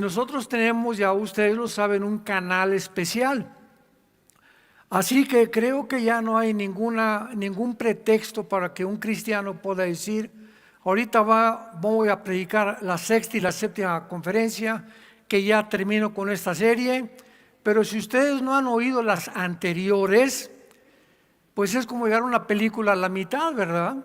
Nosotros tenemos, ya ustedes lo saben, un canal especial. Así que creo que ya no hay ningún pretexto para que un cristiano pueda decir, ahorita voy a predicar la sexta y la séptima conferencia, que ya termino con esta serie, pero si ustedes no han oído las anteriores, pues es como llegar a una película a la mitad, ¿verdad?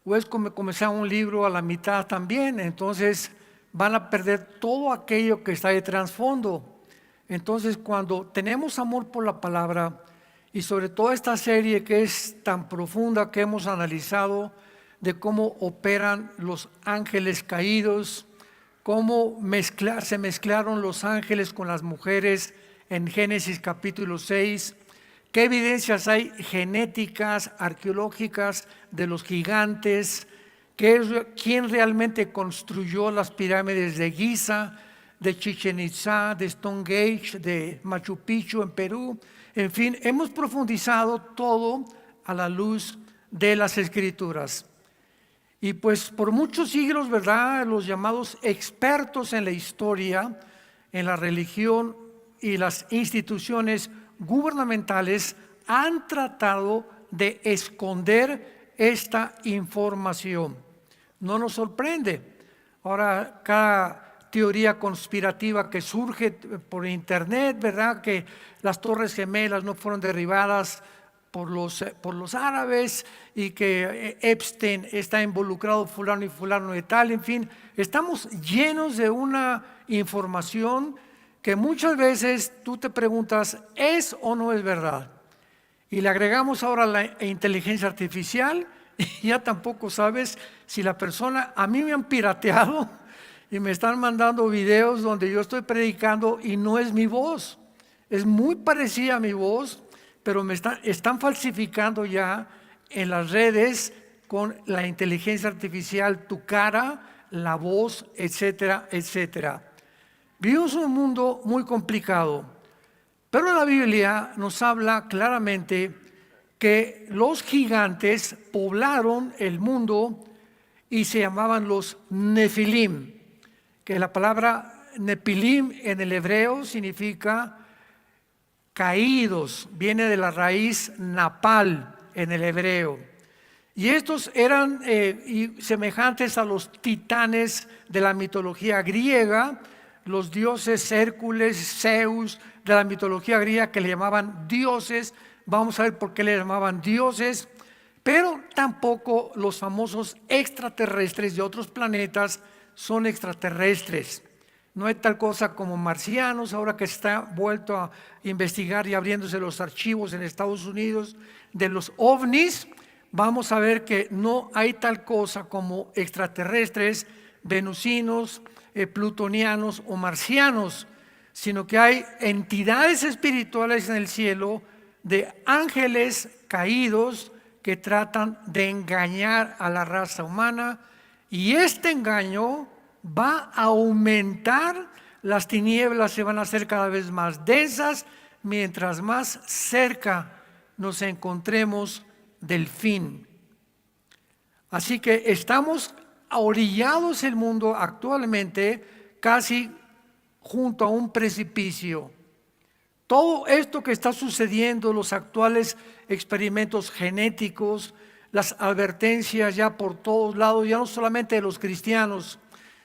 O es como comenzar un libro a la mitad también, entonces van a perder todo aquello que está de trasfondo. Entonces, cuando tenemos amor por la palabra y sobre todo esta serie que es tan profunda que hemos analizado de cómo operan los ángeles caídos, cómo se mezclaron los ángeles con las mujeres en Génesis capítulo 6, qué evidencias hay genéticas, arqueológicas de los gigantes, quién realmente construyó las pirámides de Giza, de Chichén Itzá, de Stonehenge, de Machu Picchu en Perú. En fin, hemos profundizado todo a la luz de las Escrituras. Y pues por muchos siglos, ¿verdad?, los llamados expertos en la historia, en la religión y las instituciones gubernamentales han tratado de esconder esta información. No nos sorprende. Ahora, cada teoría conspirativa que surge por internet, ¿verdad?, que las Torres Gemelas no fueron derribadas por los árabes y que Epstein está involucrado fulano y fulano de tal, en fin, estamos llenos de una información que muchas veces tú te preguntas, ¿es o no es verdad? Y le agregamos ahora la inteligencia artificial y ya tampoco sabes si la persona, a mí me han pirateado y me están mandando videos donde yo estoy predicando y no es mi voz, es muy parecida a mi voz, pero están falsificando ya en las redes con la inteligencia artificial tu cara, la voz, etcétera, etcétera. Vivimos un mundo muy complicado, pero la Biblia nos habla claramente que los gigantes poblaron el mundo y se llamaban los Nefilim, que la palabra Nepilim en el hebreo significa caídos, viene de la raíz napal en el hebreo. Y estos eran semejantes a los titanes de la mitología griega, los dioses Hércules, Zeus de la mitología griega que le llamaban dioses. Vamos a ver por qué le llamaban dioses, pero tampoco los famosos extraterrestres de otros planetas son extraterrestres. No hay tal cosa como marcianos, ahora que está vuelto a investigar y abriéndose los archivos en Estados Unidos de los ovnis, vamos a ver que no hay tal cosa como extraterrestres, venusinos, plutonianos o marcianos, sino que hay entidades espirituales en el cielo de ángeles caídos que tratan de engañar a la raza humana, y este engaño va a aumentar, las tinieblas se van a hacer cada vez más densas mientras más cerca nos encontremos del fin. Así que estamos orillados el mundo actualmente casi junto a un precipicio. Todo esto que está sucediendo, los actuales experimentos genéticos, las advertencias ya por todos lados, ya no solamente de los cristianos,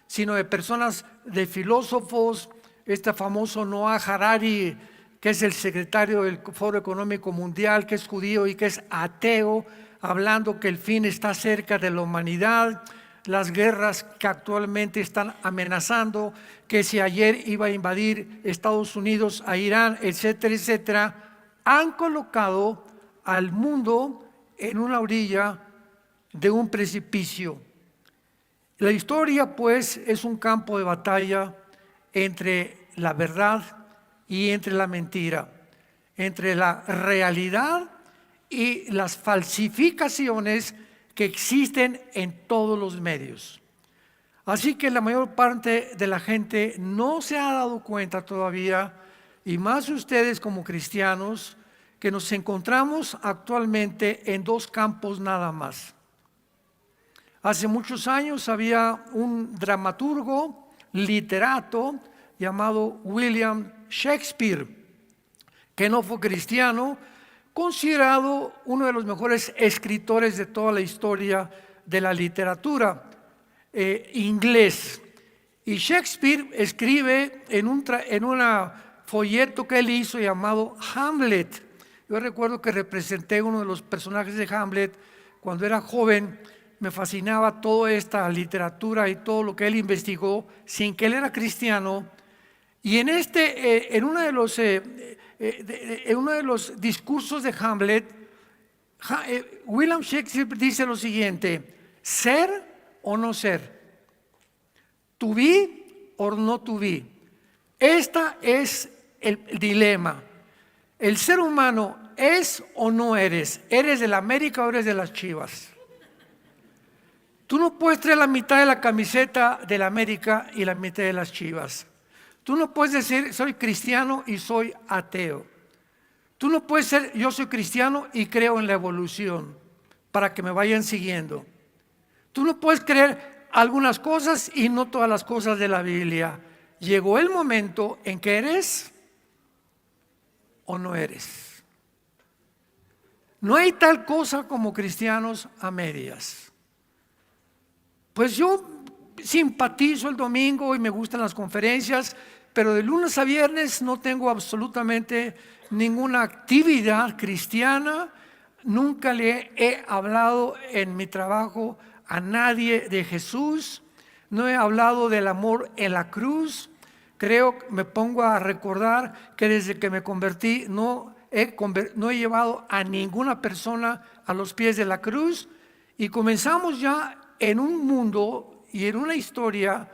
sino de personas, de filósofos, este famoso Noah Harari, que es el secretario del Foro Económico Mundial, que es judío y que es ateo, hablando que el fin está cerca de la humanidad, las guerras que actualmente están amenazando, que si ayer iba a invadir Estados Unidos a Irán, etcétera, etcétera, han colocado al mundo en una orilla de un precipicio. La historia, pues, es un campo de batalla entre la verdad y entre la mentira, entre la realidad y las falsificaciones que existen en todos los medios. Así que la mayor parte de la gente no se ha dado cuenta todavía, y más ustedes como cristianos, que nos encontramos actualmente en dos campos nada más. Hace muchos años había un dramaturgo, literato, llamado William Shakespeare, que no fue cristiano, considerado uno de los mejores escritores de toda la historia de la literatura inglés. Y Shakespeare escribe en un folleto que él hizo llamado Hamlet. Yo recuerdo que representé uno de los personajes de Hamlet cuando era joven. Me fascinaba toda esta literatura y todo lo que él investigó sin que él era cristiano. Y en uno de los discursos de Hamlet, William Shakespeare dice lo siguiente: ser o no ser, to be or not to be. Esta es el dilema. El ser humano es o no eres. ¿Eres de la América o eres de las Chivas? Tú no puedes traer la mitad de la camiseta de la América y la mitad de las Chivas. Tú no puedes decir soy cristiano y soy ateo. Tú no puedes ser yo soy cristiano y creo en la evolución para que me vayan siguiendo. Tú no puedes creer algunas cosas y no todas las cosas de la Biblia. Llegó el momento en que eres o no eres. No hay tal cosa como cristianos a medias. Pues yo simpatizo el domingo y me gustan las conferencias, pero de lunes a viernes no tengo absolutamente ninguna actividad cristiana. Nunca le he hablado en mi trabajo a nadie de Jesús. No he hablado del amor en la cruz. Me pongo a recordar que desde que me convertí no he llevado a ninguna persona a los pies de la cruz. Y comenzamos ya en un mundo y en una historia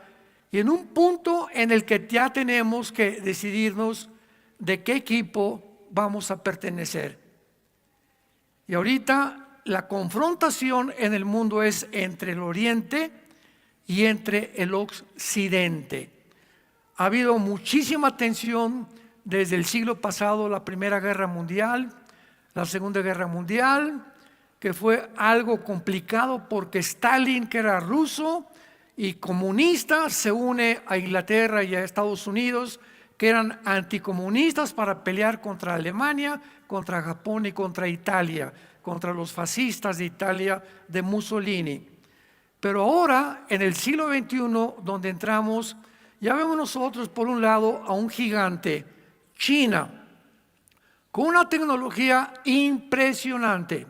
y en un punto en el que ya tenemos que decidirnos de qué equipo vamos a pertenecer. Y ahorita la confrontación en el mundo es entre el Oriente y entre el Occidente. Ha habido muchísima tensión desde el siglo pasado, la Primera Guerra Mundial, la Segunda Guerra Mundial, que fue algo complicado porque Stalin, que era ruso y comunista, se une a Inglaterra y a Estados Unidos, que eran anticomunistas, para pelear contra Alemania, contra Japón y contra Italia, contra los fascistas de Italia de Mussolini. Pero ahora, en el siglo XXI, donde entramos, ya vemos nosotros por un lado a un gigante, China, con una tecnología impresionante.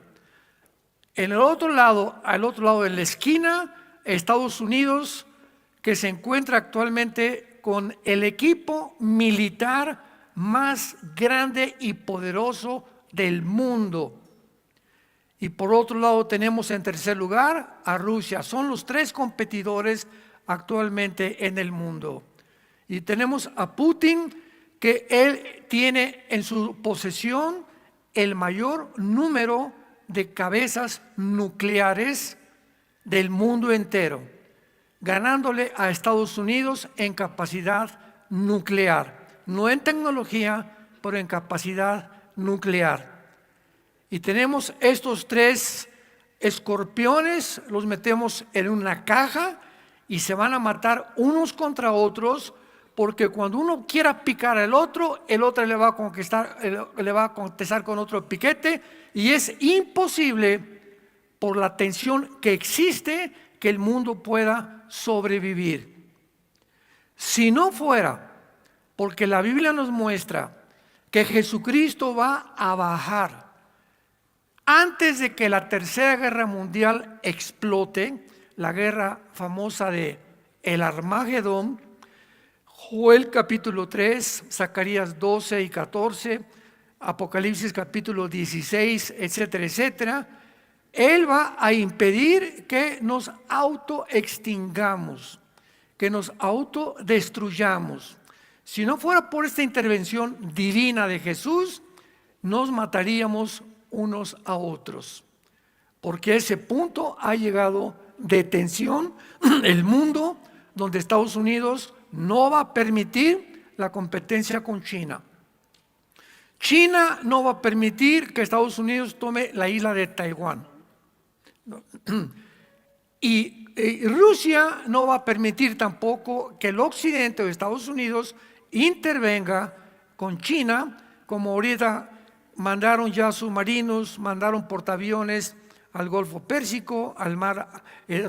En el otro lado, al otro lado de la esquina, Estados Unidos, que se encuentra actualmente con el equipo militar más grande y poderoso del mundo. Y por otro lado tenemos en tercer lugar a Rusia. Son los tres competidores actualmente en el mundo. Y tenemos a Putin, que él tiene en su posesión el mayor número de cabezas nucleares del mundo entero, ganándole a Estados Unidos en capacidad nuclear, no en tecnología, pero en capacidad nuclear. Y tenemos estos tres escorpiones, los metemos en una caja y se van a matar unos contra otros, porque cuando uno quiera picar al otro, el otro le va a contestar con otro piquete, y es imposible por la tensión que existe que el mundo pueda sobrevivir. Si no fuera porque la Biblia nos muestra que Jesucristo va a bajar antes de que la Tercera Guerra Mundial explote, la guerra famosa de el Armagedón, Joel capítulo 3, Zacarías 12 y 14, Apocalipsis capítulo 16, etcétera, etcétera. Él va a impedir que nos autoextingamos, que nos autodestruyamos. Si no fuera por esta intervención divina de Jesús, nos mataríamos unos a otros, porque ese punto ha llegado de tensión el mundo, donde Estados Unidos no va a permitir la competencia con China. China no va a permitir que Estados Unidos tome la isla de Taiwán. Y Rusia no va a permitir tampoco que el occidente o Estados Unidos intervenga con China, como ahorita mandaron ya submarinos, mandaron portaaviones al Golfo Pérsico, al Mar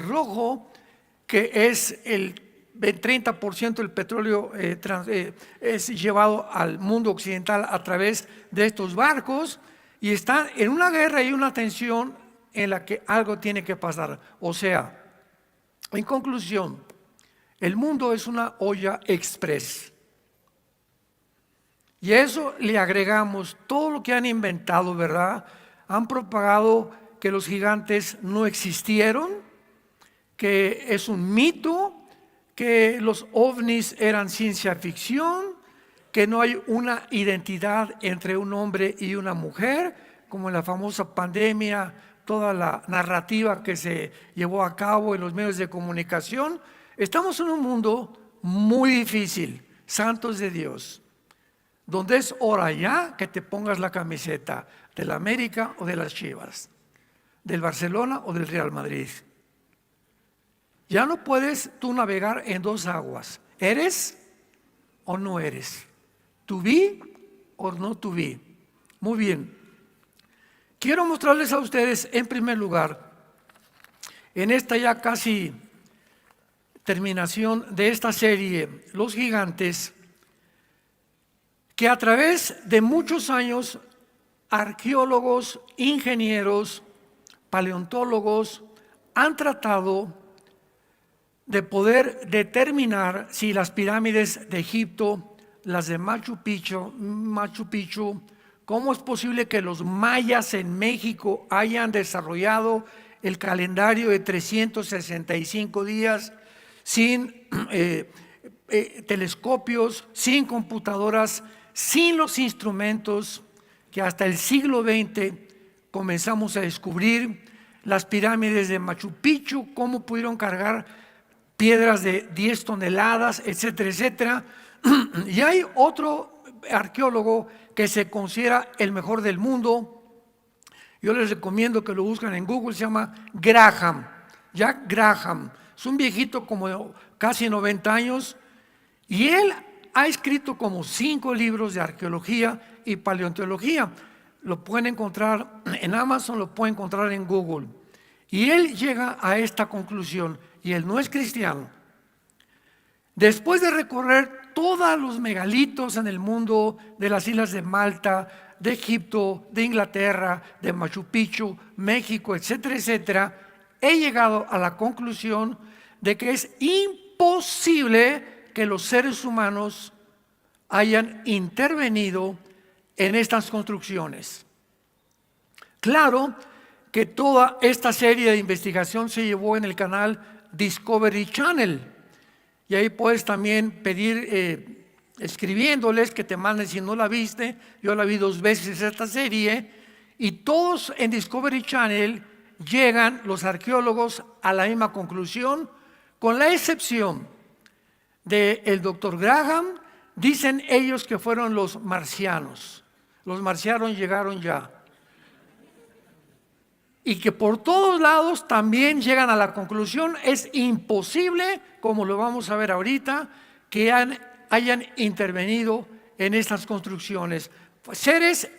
Rojo, que es el 30% del petróleo es llevado al mundo occidental a través de estos barcos, y están en una guerra y una tensión en la que algo tiene que pasar. O sea, en conclusión, el mundo es una olla express. Y a eso le agregamos todo lo que han inventado, ¿verdad? Han propagado que los gigantes no existieron, que es un mito, que los ovnis eran ciencia ficción, que no hay una identidad entre un hombre y una mujer, como en la famosa pandemia, toda la narrativa que se llevó a cabo en los medios de comunicación. Estamos en un mundo muy difícil, santos de Dios, donde es hora ya que te pongas la camiseta del América o de las Chivas, del Barcelona o del Real Madrid. Ya no puedes tú navegar en dos aguas. ¿Eres o no eres? ¿To be o no to be? Muy bien. Quiero mostrarles a ustedes, en primer lugar, en esta ya casi terminación de esta serie, Los Gigantes, que a través de muchos años, arqueólogos, ingenieros, paleontólogos han tratado de poder determinar si las pirámides de Egipto, las de Machu Picchu, cómo es posible que los mayas en México hayan desarrollado el calendario de 365 días sin telescopios, sin computadoras, sin los instrumentos que hasta el siglo XX comenzamos a descubrir. Las pirámides de Machu Picchu, cómo pudieron cargar piedras de 10 toneladas, etcétera, etcétera. Y hay otro arqueólogo que se considera el mejor del mundo. Yo les recomiendo que lo busquen en Google, se llama Graham, Jack Graham. Es un viejito como de casi 90 años y él ha escrito como 5 libros de arqueología y paleontología. Lo pueden encontrar en Amazon, lo pueden encontrar en Google. Y él llega a esta conclusión, y él no es cristiano. Después de recorrer todos los megalitos en el mundo, de las islas de Malta, de Egipto, de Inglaterra, de Machu Picchu, México, etcétera, etcétera, he llegado a la conclusión de que es imposible que los seres humanos hayan intervenido en estas construcciones. Claro que toda esta serie de investigación se llevó en el canal Discovery Channel, y ahí puedes también pedir escribiéndoles que te manden si no la viste. Yo la vi 2 veces esta serie, y todos en Discovery Channel llegan los arqueólogos a la misma conclusión, con la excepción del doctor Graham. Dicen ellos que fueron los marcianos. Los marcianos llegaron ya. Y que por todos lados también llegan a la conclusión, es imposible, como lo vamos a ver ahorita, que hayan intervenido en estas construcciones. Seres,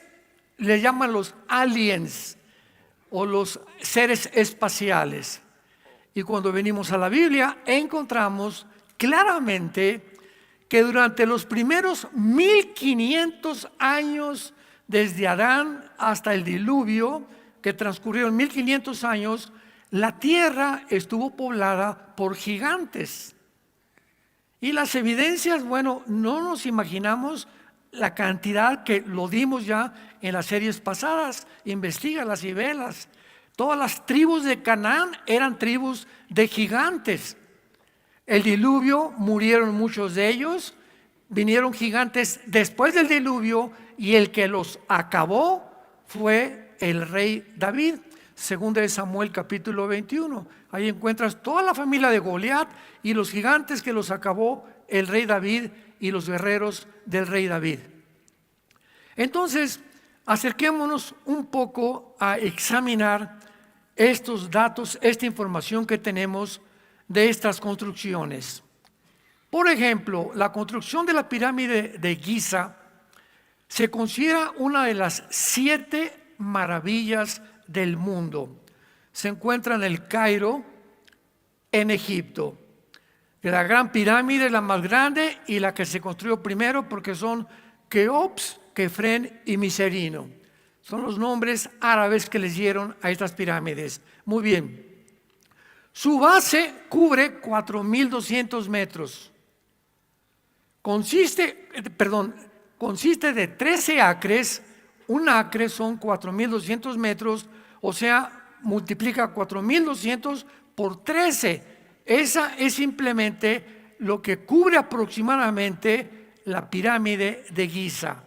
le llaman los aliens o los seres espaciales. Y cuando venimos a la Biblia, encontramos claramente que durante los primeros 1500 años, desde Adán hasta el diluvio, que transcurrieron 1500 años, la tierra estuvo poblada por gigantes. Y las evidencias, bueno, no nos imaginamos la cantidad que lo dimos ya en las series pasadas. Investígalas y velas. Todas las tribus de Canaán eran tribus de gigantes. El diluvio, murieron muchos de ellos, vinieron gigantes después del diluvio, y el que los acabó fue el rey David. Segunda de Samuel capítulo 21. Ahí encuentras toda la familia de Goliat y los gigantes que los acabó el rey David y los guerreros del rey David. Entonces, acerquémonos un poco a examinar estos datos, esta información que tenemos de estas construcciones. Por ejemplo, la construcción de la pirámide de Giza se considera una de las 7 maravillas del mundo. Se encuentra en el Cairo, en Egipto. La gran pirámide es la más grande y la que se construyó primero, porque son Keops, Kefren y Miserino. Son los nombres árabes que les dieron a estas pirámides. Muy bien. Su base cubre 4.200 metros. Consiste de 13 acres. Un acre son 4.200 metros, o sea, multiplica 4.200 por 13. Esa es simplemente lo que cubre aproximadamente la pirámide de Giza.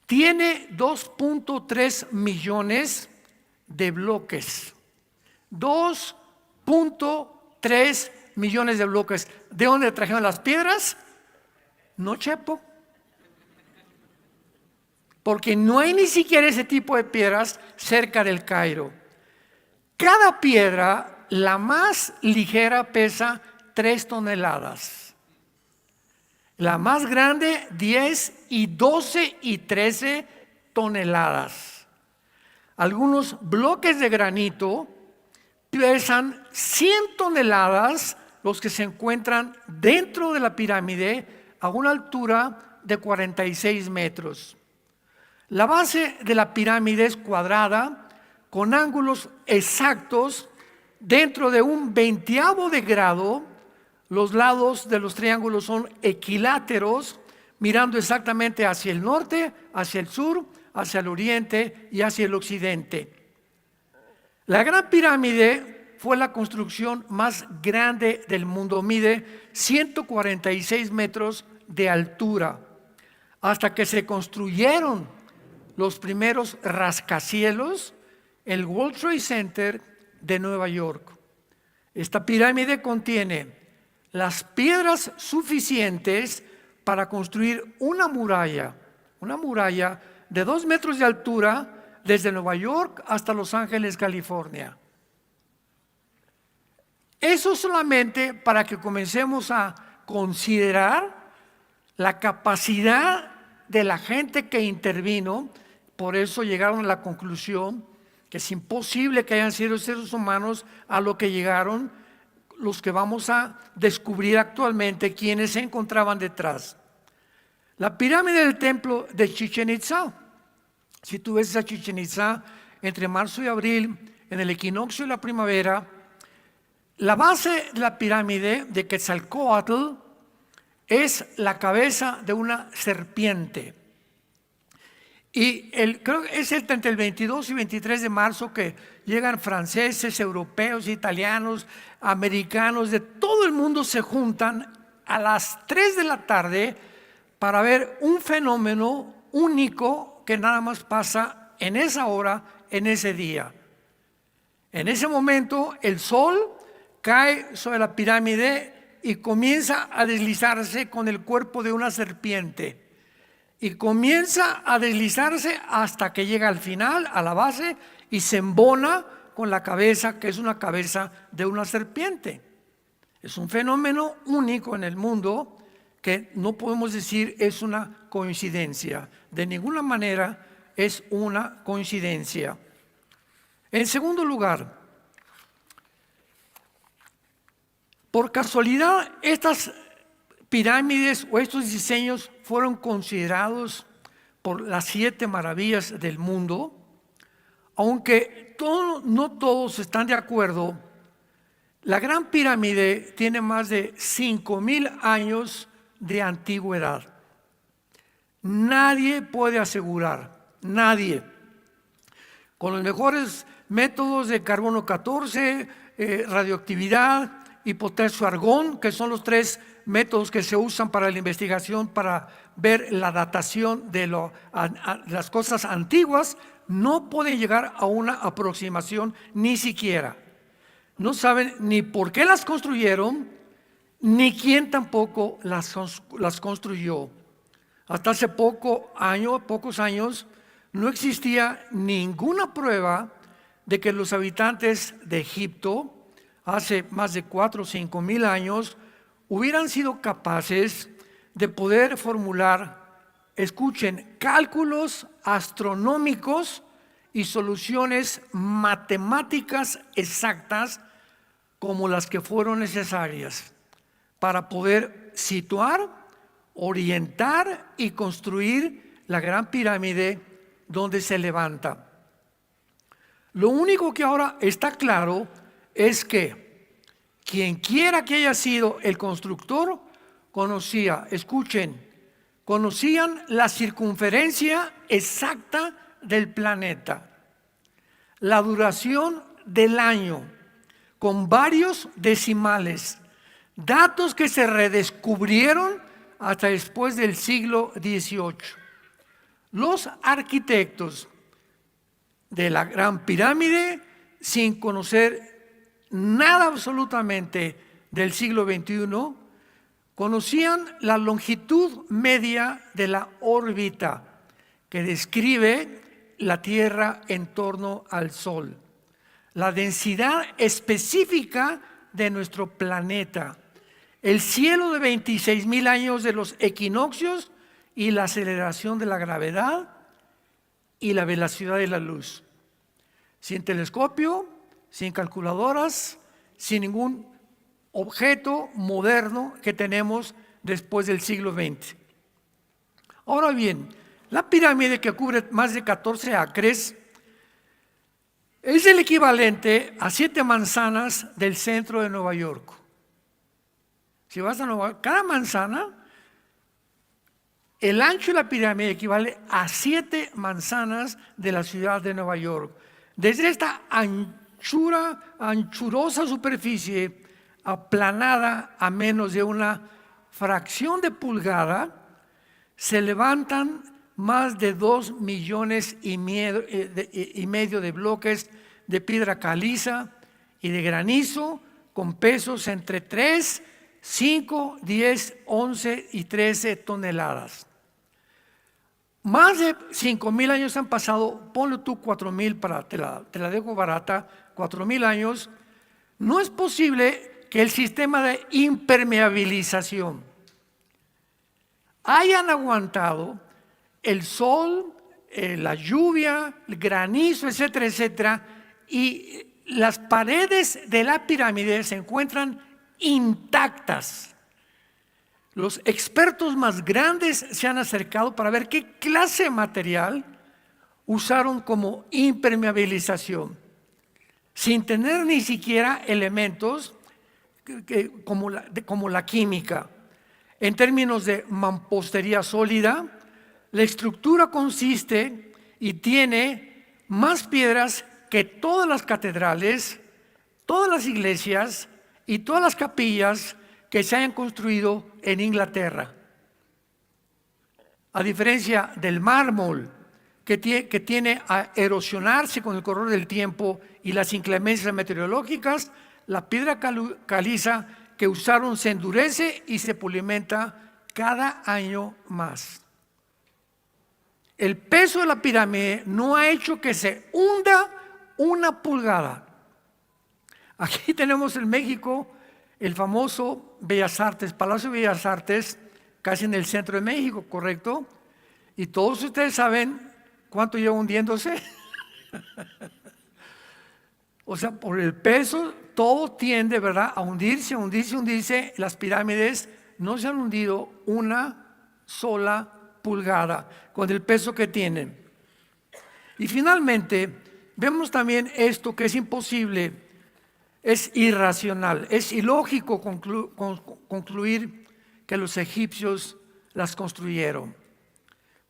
Tiene 2.3 millones de bloques. 2.3 millones de bloques. ¿De dónde trajeron las piedras? No, Chepo. Porque no hay ni siquiera ese tipo de piedras cerca del Cairo. Cada piedra, la más ligera, pesa 3 toneladas. La más grande, 10 y 12 y 13 toneladas. Algunos bloques de granito pesan 100 toneladas, los que se encuentran dentro de la pirámide a una altura de 46 metros. La base de la pirámide es cuadrada, con ángulos exactos. Dentro de un 20avo de grado, los lados de los triángulos son equiláteros, mirando exactamente hacia el norte, hacia el sur, hacia el oriente y hacia el occidente. La Gran Pirámide fue la construcción más grande del mundo. Mide 146 metros de altura, hasta que se construyeron los primeros rascacielos, el World Trade Center de Nueva York. Esta pirámide contiene las piedras suficientes para construir una muralla de 2 metros de altura desde Nueva York hasta Los Ángeles, California. Eso solamente para que comencemos a considerar la capacidad de la gente que intervino. Por eso llegaron a la conclusión que es imposible que hayan sido seres humanos a lo que llegaron los que vamos a descubrir actualmente, quienes se encontraban detrás. La pirámide del templo de Chichén Itzá. Si tú ves a Chichén Itzá entre marzo y abril, en el equinoccio de la primavera, la base de la pirámide de Quetzalcóatl es la cabeza de una serpiente. Y creo que es entre el 22 y 23 de marzo que llegan franceses, europeos, italianos, americanos, de todo el mundo se juntan a las 3 de la tarde para ver un fenómeno único que nada más pasa en esa hora, en ese día. En ese momento el sol cae sobre la pirámide y comienza a deslizarse con el cuerpo de una serpiente. Y comienza a deslizarse hasta que llega al final, a la base, y se embona con la cabeza, que es una cabeza de una serpiente. Es un fenómeno único en el mundo que no podemos decir es una coincidencia. De ninguna manera es una coincidencia. En segundo lugar, por casualidad, estas pirámides o estos diseños fueron considerados por las 7 maravillas del mundo, aunque no todos están de acuerdo. La Gran Pirámide tiene más de 5,000 años de antigüedad. Nadie puede asegurar, nadie, con los mejores métodos de carbono 14, radioactividad y potasio argón, que son los 3 métodos que se usan para la investigación, para ver la datación de las cosas antiguas, no pueden llegar a una aproximación ni siquiera. No saben ni por qué las construyeron, ni quién tampoco las construyó. Hasta hace pocos años, no existía ninguna prueba de que los habitantes de Egipto, hace más de 4 o 5 mil años, hubieran sido capaces de poder formular, escuchen, cálculos astronómicos y soluciones matemáticas exactas como las que fueron necesarias para poder situar, orientar y construir la gran pirámide donde se levanta. Lo único que ahora está claro es que quien quiera que haya sido el constructor conocían la circunferencia exacta del planeta, la duración del año, con varios decimales, datos que se redescubrieron hasta después del siglo XVIII. Los arquitectos de la Gran Pirámide, sin conocer nada absolutamente del siglo XXI, conocían la longitud media de la órbita que describe la Tierra en torno al Sol, la densidad específica de nuestro planeta, el cielo de 26,000 años de los equinoccios y la aceleración de la gravedad y la velocidad de la luz. Sin telescopio, sin calculadoras, sin ningún objeto moderno que tenemos después del siglo XX. Ahora bien, la pirámide, que cubre más de 14 acres, es el equivalente a 7 manzanas del centro de Nueva York. Si vas a Nueva York, cada manzana, el ancho de la pirámide equivale a 7 manzanas de la ciudad de Nueva York. Desde esta anchurosa superficie aplanada a menos de una fracción de pulgada, se levantan más de 2,5 millones de bloques de piedra caliza y de granizo con pesos entre 3, 5, 10, 11 y 13 toneladas. Más de 5,000 años han pasado, ponle tú 4,000 te la dejo barata, 4,000 años. No es posible que el sistema de impermeabilización hayan aguantado el sol, la lluvia, el granizo, etcétera, etcétera, y las paredes de la pirámide se encuentran intactas. Los expertos más grandes se han acercado para ver qué clase de material usaron como impermeabilización, sin tener ni siquiera elementos como la química. En términos de mampostería sólida, la estructura consiste y tiene más piedras que todas las catedrales, todas las iglesias y todas las capillas que se hayan construido en Inglaterra. A diferencia del mármol, que tiene a erosionarse con el correr del tiempo y las inclemencias meteorológicas, la piedra caliza que usaron se endurece y se pulimenta cada año más. El peso de la pirámide no ha hecho que se hunda una pulgada. Aquí tenemos en México el famoso Bellas Artes, Palacio de Bellas Artes, casi en el centro de México, ¿correcto? Y todos ustedes saben cuánto lleva hundiéndose. O sea, por el peso, todo tiende, ¿verdad?, a hundirse, hundirse, hundirse. Las pirámides no se han hundido una sola pulgada con el peso que tienen. Y finalmente, vemos también esto que es imposible. Es irracional, es ilógico concluir que los egipcios las construyeron.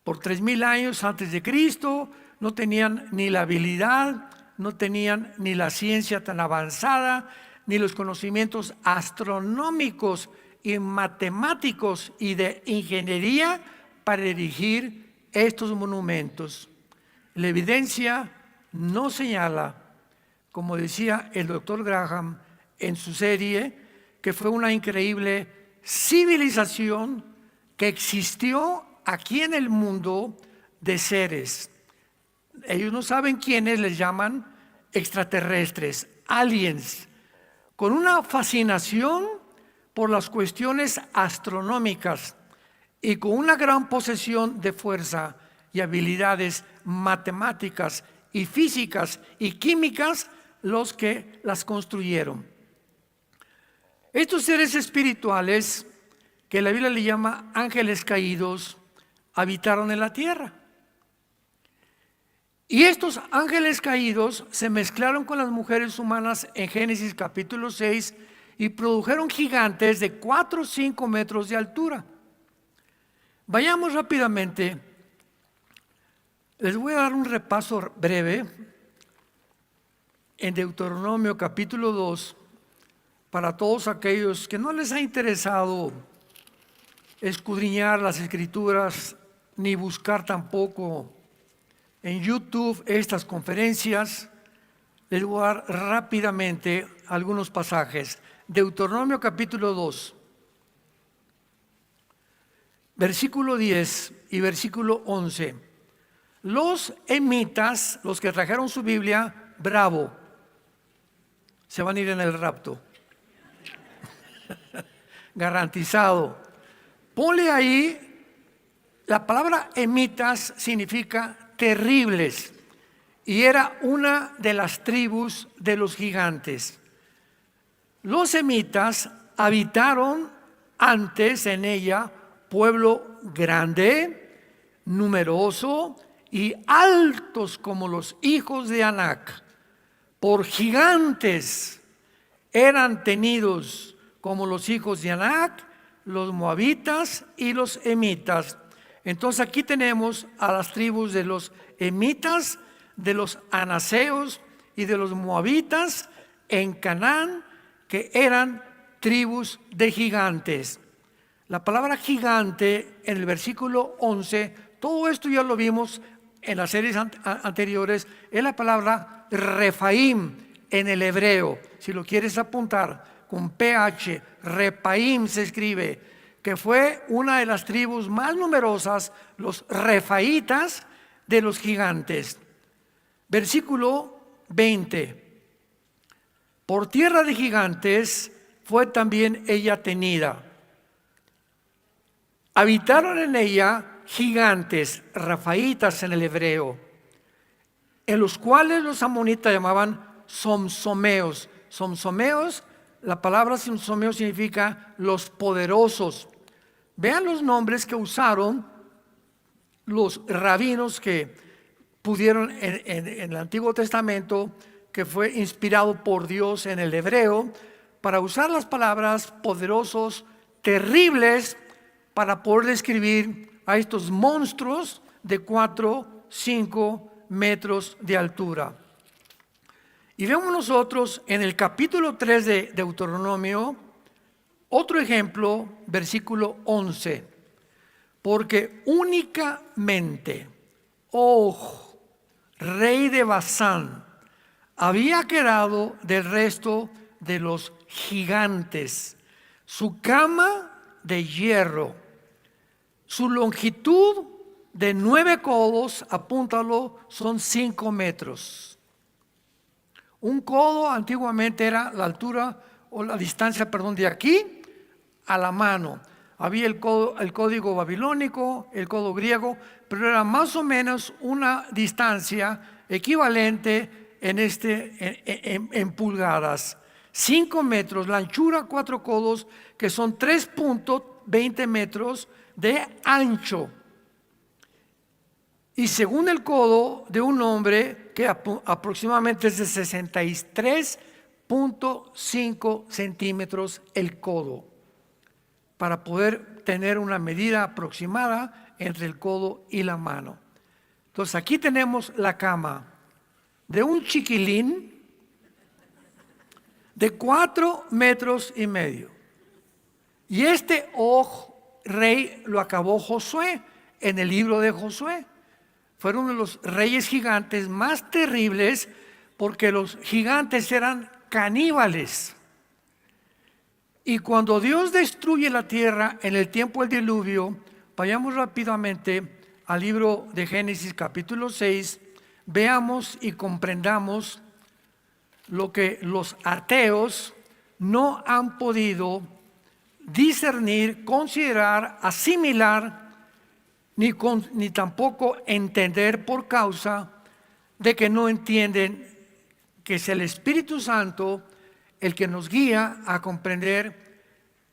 Por 3,000 años antes de Cristo no tenían ni la habilidad, no tenían ni la ciencia tan avanzada, ni los conocimientos astronómicos y matemáticos y de ingeniería para erigir estos monumentos. La evidencia no señala, como decía el doctor Graham en su serie, que fue una increíble civilización que existió aquí en el mundo de seres. Ellos no saben quiénes, les llaman extraterrestres, aliens, con una fascinación por las cuestiones astronómicas y con una gran posesión de fuerza y habilidades matemáticas y físicas y químicas los que las construyeron. Estos seres espirituales, que la Biblia le llama ángeles caídos, habitaron en la tierra. Y estos ángeles caídos se mezclaron con las mujeres humanas en Génesis capítulo 6 y produjeron gigantes de 4 o 5 metros de altura. Vayamos rápidamente. Les voy a dar un repaso breve en Deuteronomio capítulo 2 para todos aquellos que no les ha interesado escudriñar las escrituras ni buscar tampoco en YouTube estas conferencias. Les voy a dar rápidamente algunos pasajes. Deuteronomio capítulo 2, versículo 10 y versículo 11. Los emitas, los que trajeron su Biblia, bravo, se van a ir en el rapto. Garantizado. Ponle ahí, la palabra emitas significa terribles, y era una de las tribus de los gigantes. Los emitas habitaron antes en ella pueblo grande, numeroso y altos como los hijos de Anac. Por gigantes eran tenidos como los hijos de Anac, los moabitas y los emitas. Entonces aquí tenemos a las tribus de los emitas, de los anaseos y de los moabitas en Canaán, que eran tribus de gigantes. La palabra gigante en el versículo 11, todo esto ya lo vimos en las series anteriores, es la palabra Refaim en el hebreo. Si lo quieres apuntar con PH, Refaim se escribe, que fue una de las tribus más numerosas, los refaitas de los gigantes. Versículo 20. Por tierra de gigantes fue también ella tenida. Habitaron en ella gigantes, rafaitas en el hebreo, en los cuales los amonitas llamaban somsomeos. Somsomeos, la palabra somsomeo significa los poderosos. Vean los nombres que usaron los rabinos que pudieron en el Antiguo Testamento, que fue inspirado por Dios en el hebreo, para usar las palabras poderosos, terribles, para poder describir a estos monstruos de 4, 5 metros de altura. Y vemos nosotros en el capítulo 3 de Deuteronomio, otro ejemplo, versículo 11. Porque únicamente Og, rey de Basán, había quedado del resto de los gigantes, su cama de hierro, su longitud de 9 codos, apúntalo, son 5 metros. Un codo antiguamente era la altura o la distancia, de aquí a la mano. Había el código babilónico, el codo griego, pero era más o menos una distancia equivalente en pulgadas. 5 metros, la anchura 4 codos, que son 3.20 metros de ancho. Y según el codo de un hombre, que aproximadamente es de 63.5 centímetros el codo, para poder tener una medida aproximada entre el codo y la mano. Entonces aquí tenemos la cama de un chiquilín de 4 metros y medio. Y este Og, rey, lo acabó Josué en el libro de Josué. Fueron uno de los reyes gigantes más terribles, porque los gigantes eran caníbales. Y cuando Dios destruye la tierra en el tiempo del diluvio, vayamos rápidamente al libro de Génesis capítulo 6, veamos y comprendamos lo que los ateos no han podido discernir, considerar, asimilar, ni tampoco entender por causa de que no entienden que es el Espíritu Santo el que nos guía a comprender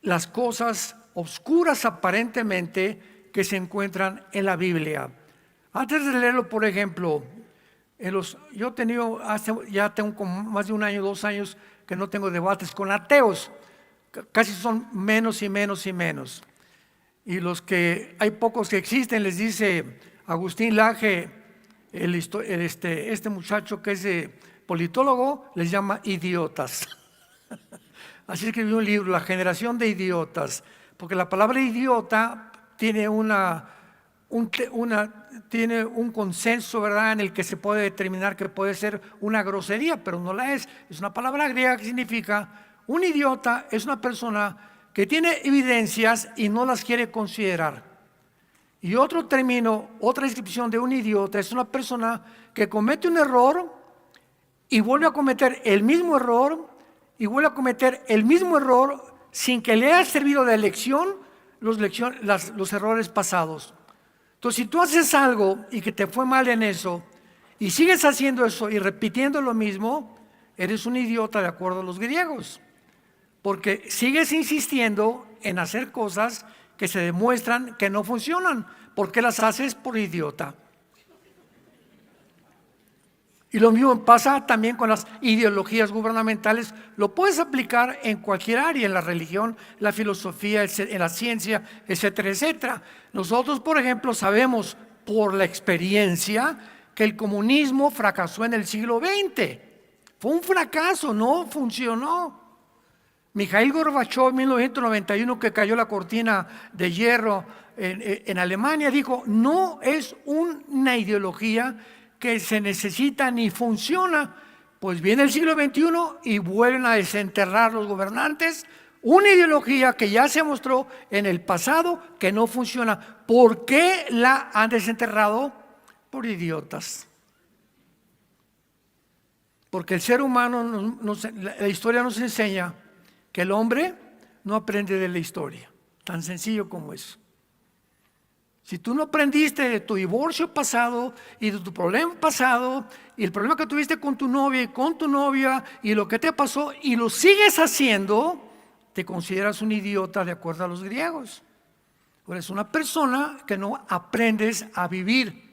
las cosas oscuras aparentemente que se encuentran en la Biblia. Antes de leerlo, por ejemplo, yo he tenido, ya tengo como más de un año, 2 años que no tengo debates con ateos, casi son menos y menos y menos. Y los que hay pocos que existen, les dice Agustín Laje, este muchacho que es politólogo, les llama idiotas. Así escribió un libro, La generación de idiotas, porque la palabra idiota tiene tiene un consenso, ¿verdad?, en el que se puede determinar que puede ser una grosería, pero no la es. Es una palabra griega que significa, un idiota es una persona que tiene evidencias y no las quiere considerar. Y otro término, otra descripción de un idiota es una persona que comete un error y vuelve a cometer el mismo error y vuelve a cometer el mismo error sin que le haya servido de lección los errores pasados. Entonces, si tú haces algo y que te fue mal en eso y sigues haciendo eso y repitiendo lo mismo, eres un idiota de acuerdo a los griegos, porque sigues insistiendo en hacer cosas que se demuestran que no funcionan. ¿Por qué las haces? Por idiota. Y lo mismo pasa también con las ideologías gubernamentales. Lo puedes aplicar en cualquier área, en la religión, la filosofía, en la ciencia, etcétera, etcétera. Nosotros, por ejemplo, sabemos por la experiencia que el comunismo fracasó en el siglo XX. Fue un fracaso, no funcionó. Mikhail Gorbachev en 1991, que cayó la cortina de hierro en Alemania, dijo: no es una ideología que se necesita ni funciona. Pues viene el siglo XXI y vuelven a desenterrar los gobernantes una ideología que ya se mostró en el pasado que no funciona. ¿Por qué la han desenterrado? Por idiotas. Porque el ser humano, la historia nos enseña que el hombre no aprende de la historia, tan sencillo como eso. Si tú no aprendiste de tu divorcio pasado y de tu problema pasado y el problema que tuviste con tu novia y con tu novia y lo que te pasó y lo sigues haciendo, te consideras un idiota de acuerdo a los griegos. Eres una persona que no aprendes a vivir.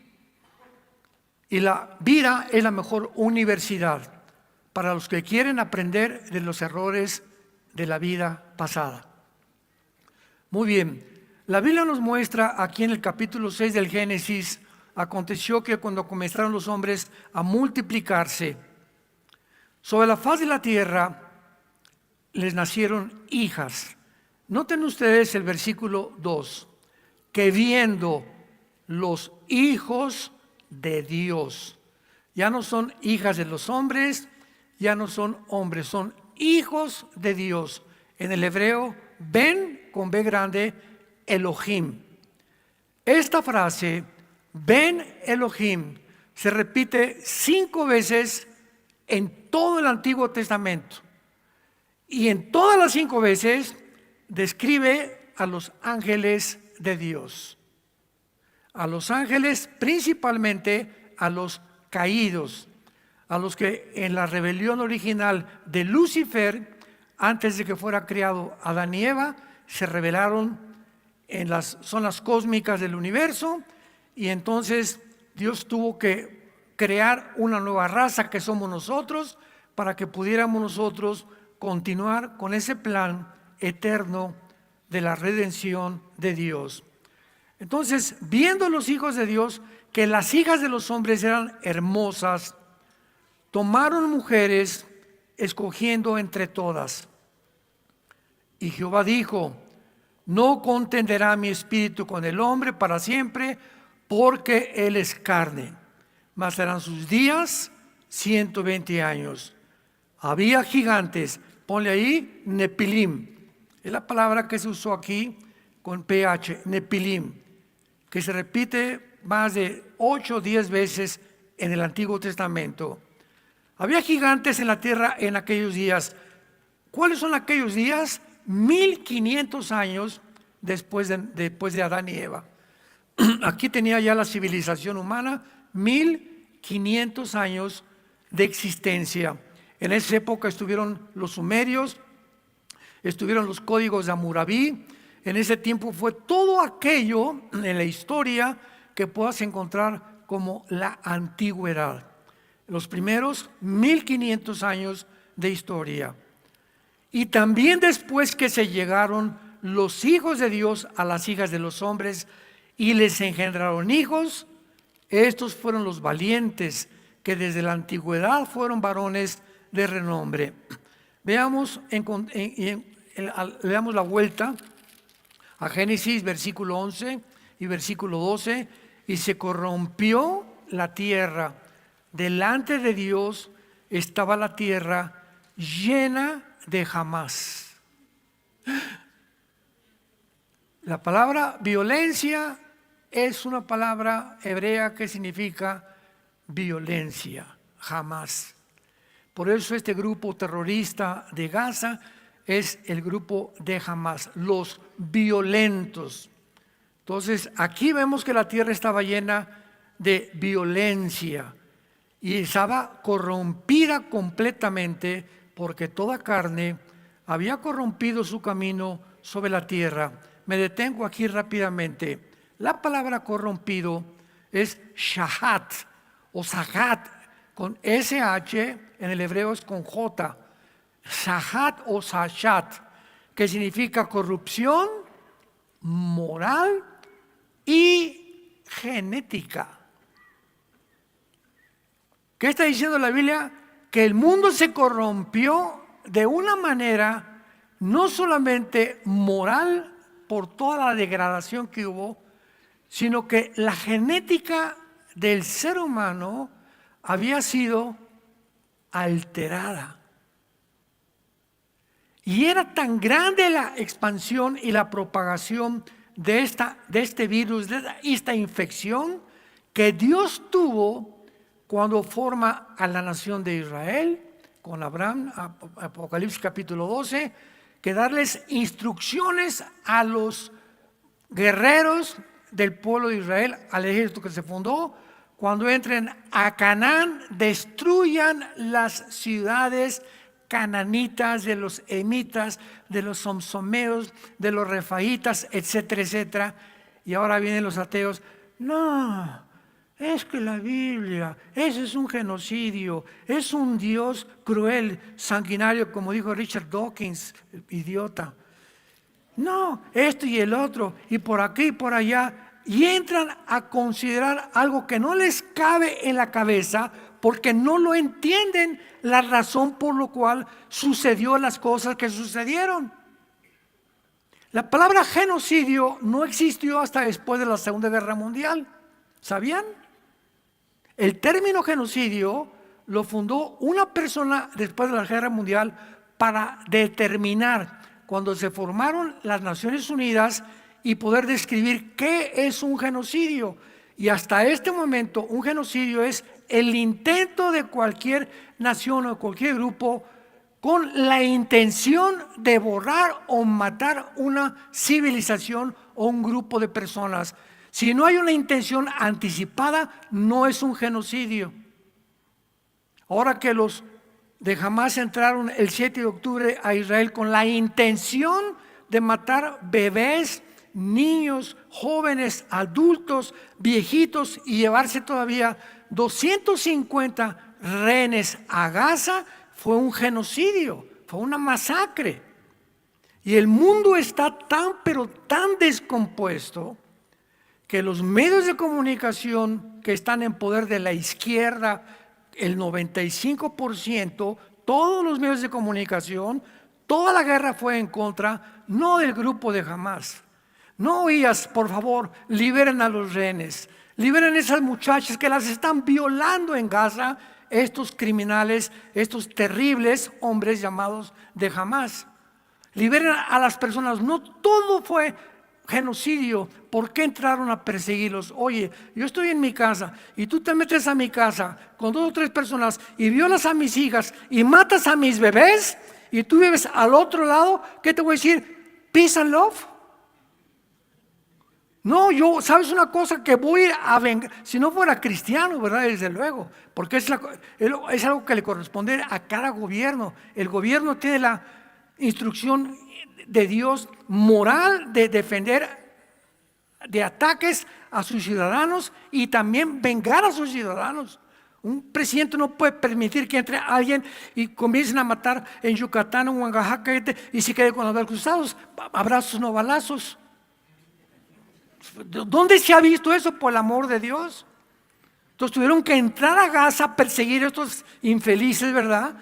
Y la vida es la mejor universidad para los que quieren aprender de los errores de la vida pasada. Muy bien. La Biblia nos muestra aquí en el capítulo 6 del Génesis: aconteció que cuando comenzaron los hombres a multiplicarse sobre la faz de la tierra, les nacieron hijas. Noten ustedes el versículo 2, que viendo los hijos de Dios, ya no son hijas de los hombres, ya no son hombres, son hijos de Dios. En el hebreo, Ben con B grande, Elohim. Esta frase, Ben Elohim, se repite 5 veces en todo el Antiguo Testamento. Y en todas las 5 veces describe a los ángeles de Dios. A los ángeles, principalmente a los caídos, a los que en la rebelión original de Lucifer, antes de que fuera creado Adán y Eva, se rebelaron en las zonas cósmicas del universo, y entonces Dios tuvo que crear una nueva raza que somos nosotros, para que pudiéramos nosotros continuar con ese plan eterno de la redención de Dios. Entonces, viendo los hijos de Dios que las hijas de los hombres eran hermosas, tomaron mujeres escogiendo entre todas. Y Jehová dijo: no contenderá mi espíritu con el hombre para siempre, porque él es carne, mas serán sus días 120 años. Había gigantes, ponle ahí Nepilim, es la palabra que se usó aquí con PH, Nepilim, que se repite más de 8 o 10 veces en el Antiguo Testamento. Había gigantes en la tierra en aquellos días. ¿Cuáles son aquellos días? 1500 años después de Adán y Eva. Aquí tenía ya la civilización humana 1500 años de existencia. En esa época estuvieron los sumerios, estuvieron los códigos de Hammurabi. En ese tiempo fue todo aquello en la historia que puedas encontrar como la antigüedad. Los primeros 1500 años de historia. Y también después que se llegaron los hijos de Dios a las hijas de los hombres y les engendraron hijos, estos fueron los valientes que desde la antigüedad fueron varones de renombre. Veamos le damos la vuelta a Génesis versículo 11 y versículo 12. Y se corrompió la tierra. Delante de Dios estaba la tierra llena de Jamás. La palabra violencia es una palabra hebrea que significa violencia, Jamás. Por eso este grupo terrorista de Gaza es el grupo de Jamás, los violentos. Entonces aquí vemos que la tierra estaba llena de violencia y estaba corrompida completamente porque toda carne había corrompido su camino sobre la tierra. Me detengo aquí rápidamente. La palabra corrompido es shahat o sahat, con SH, en el hebreo es con J. Sahat o sashat, que significa corrupción moral y genética. ¿Qué está diciendo la Biblia? Que el mundo se corrompió de una manera no solamente moral por toda la degradación que hubo, sino que la genética del ser humano había sido alterada. Y era tan grande la expansión y la propagación de este virus, de esta infección, que Dios tuvo cuando forma a la nación de Israel, con Abraham, Apocalipsis capítulo 12, que darles instrucciones a los guerreros del pueblo de Israel, al ejército que se fundó: cuando entren a Canaán, destruyan las ciudades cananitas, de los emitas, de los somsomeos, de los refaitas, etcétera, etcétera. Y ahora vienen los ateos: no, es que la Biblia, ese es un genocidio, es un Dios cruel, sanguinario, como dijo Richard Dawkins, el idiota. No, esto y el otro, y por aquí y por allá. Y entran a considerar algo que no les cabe en la cabeza, porque no lo entienden, la razón por la cual sucedió las cosas que sucedieron. La palabra genocidio no existió hasta después de la Segunda Guerra Mundial. ¿Sabían? El término genocidio lo fundó una persona después de la Guerra Mundial para determinar, cuando se formaron las Naciones Unidas, y poder describir qué es un genocidio. Y hasta este momento un genocidio es el intento de cualquier nación o cualquier grupo con la intención de borrar o matar una civilización o un grupo de personas. Si no hay una intención anticipada, no es un genocidio. Ahora que los de Hamás entraron el 7 de octubre a Israel con la intención de matar bebés, niños, jóvenes, adultos, viejitos, y llevarse todavía 250 rehenes a Gaza, fue un genocidio, fue una masacre. Y el mundo está tan, pero tan descompuesto que los medios de comunicación que están en poder de la izquierda, el 95%, todos los medios de comunicación, toda la guerra fue en contra, no del grupo de Hamás. No oías: por favor, liberen a los rehenes, liberen a esas muchachas que las están violando en Gaza, estos criminales, estos terribles hombres llamados de Hamás. Liberen a las personas. No todo fue genocidio, ¿por qué entraron a perseguirlos? Oye, yo estoy en mi casa y tú te metes a mi casa con 2 o 3 personas y violas a mis hijas y matas a mis bebés y tú vives al otro lado, ¿qué te voy a decir? Peace and love. No, yo, ¿sabes una cosa? Que voy a ir a vengar, si no fuera cristiano, ¿verdad? Desde luego, porque es algo que le corresponde a cada gobierno. El gobierno tiene la instrucción de Dios moral de defender de ataques a sus ciudadanos y también vengar a sus ciudadanos. Un presidente no puede permitir que entre alguien y comiencen a matar en Yucatán o en Oaxaca y se quede con los brazos cruzados, abrazos no balazos. ¿Dónde se ha visto eso, por el amor de Dios? Entonces tuvieron que entrar a Gaza a perseguir a estos infelices, ¿verdad?